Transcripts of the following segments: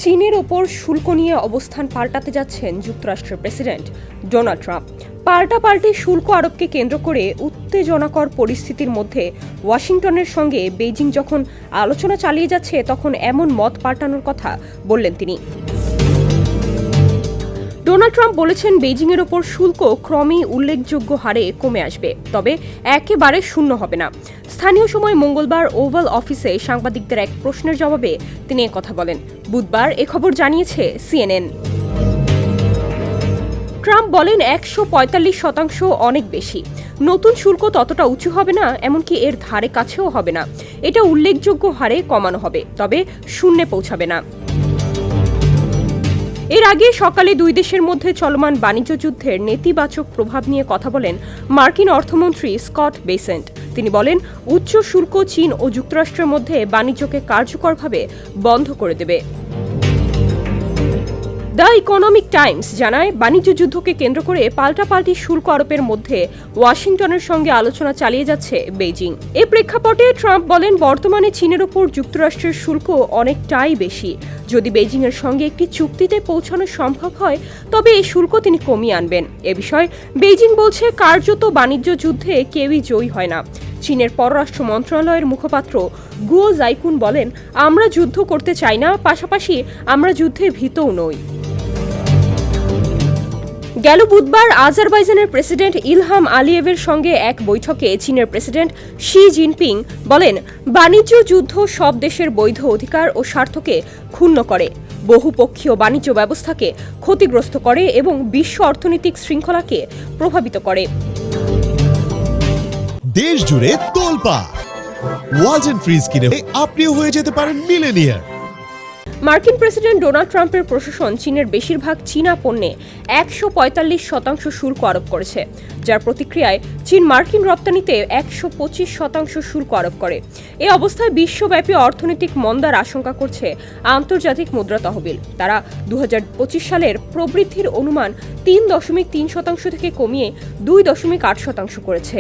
চীনের ওপর শুল্ক নিয়ে অবস্থান পাল্টাতে যাচ্ছেন যুক্তরাষ্ট্রের প্রেসিডেন্ট ডোনাল্ড ট্রাম্প। পাল্টাপাল্টি শুল্ক আরোপকে কেন্দ্র করে উত্তেজনাকর পরিস্থিতির মধ্যে ওয়াশিংটনের সঙ্গে বেইজিং যখন আলোচনা চালিয়ে যাচ্ছে, তখন এমন মত পাল্টানোর কথা বললেন তিনি। ডোনাল্ড ট্রাম্প বলেছেন, বেইজিংয়ের ওপর শুল্ক ক্রমেই উল্লেখযোগ্য হারে কমে আসবে, তবে একেবারে শূন্য হবে না। স্থানীয় সময় মঙ্গলবার ওভাল অফিসে সাংবাদিকদের এক প্রশ্নের জবাবে তিনি একথা বলেন। বুধবার এ খবর জানিয়েছে CNN। ট্রাম্প বলেন, 145% অনেক বেশি। নতুন শুল্ক ততটা উঁচু হবে না, এমনকি এর ধারে কাছেও হবে না। এটা উল্লেখযোগ্য হারে কমানো হবে, তবে শূন্যে পৌঁছাবে না। এর আগে সকালে দুই দেশের মধ্যে চলমান বাণিজ্য যুদ্ধের নেতিবাচক প্রভাব নিয়ে কথা বলেন মার্কিন অর্থমন্ত্রী স্কট বেসেন্ট। তিনি বলেন, উচ্চ শুল্ক চীন ও যুক্তরাষ্ট্রের মধ্যে বাণিজ্যকে কার্যকরভাবে বন্ধ করে দেবে। দ্য ইকোনমিক টাইমস জানায়, বাণিজ্য যুদ্ধকে কেন্দ্র করে পাল্টাপাল্টি শুল্ক আরোপের মধ্যে ওয়াশিংটনের সঙ্গে আলোচনা চালিয়ে যাচ্ছে বেইজিং। এ প্রেক্ষাপটে ট্রাম্প বলেন, বর্তমানে চীনের ওপর যুক্তরাষ্ট্রের শুল্ক অনেকটাই বেশি। যদি বেইজিংয়ের সঙ্গে একটি চুক্তিতে পৌঁছানো সম্ভব হয়, তবে এই শুল্ক তিনি কমিয়ে আনবেন। এ বিষয়ে বেইজিং বলছে, কার্যত বাণিজ্য যুদ্ধে কেউই জয়ী হয় না। চীনের পররাষ্ট্র মন্ত্রণালয়ের মুখপাত্র গুও জাইকুন বলেন, আমরা যুদ্ধ করতে চাই না, পাশাপাশি আমরা যুদ্ধে ভীতও নই। গেল বুধবার আজারবাইজানের প্রেসিডেন্ট ইলহাম আলিয়েভের সঙ্গে এক বৈঠকে চীনের প্রেসিডেন্ট শি জিনপিং বলেন, বাণিজ্য যুদ্ধ সব দেশের বৈধ অধিকার ও স্বার্থকে ক্ষুণ্ণ করে, বহুপক্ষীয় বাণিজ্য ব্যবস্থাকে ক্ষতিগ্রস্ত করে এবং বিশ্ব অর্থনৈতিক শৃঙ্খলাকে প্রভাবিত করে। দেশ জুড়ে তোলপাড় ওয়ালটন ফ্রিজ কিনে আপনিও হয়ে যেতে পারেন মিলেনিয়ার। মার্কিন প্রেসিডেন্ট ডোনাল্ড ট্রাম্পের প্রশাসন চীনের বেশিরভাগ চীনা পণ্যে 145% শুল্ক আরোপ করেছে, যার প্রতিক্রিয়ায় চীন মার্কিন রপ্তানিতে 125% শুল্ক আরোপ করে। এ অবস্থায় বিশ্বব্যাপী অর্থনৈতিক মন্দার আশঙ্কা করছে আন্তর্জাতিক মুদ্রা তহবিল। তারা 2025 সালের প্রবৃদ্ধির অনুমান 3.3% থেকে কমিয়ে 2.8% করেছে।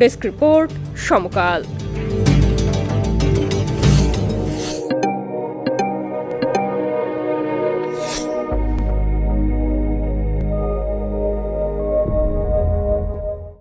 ডেস্ক রিপোর্ট, সমকাল।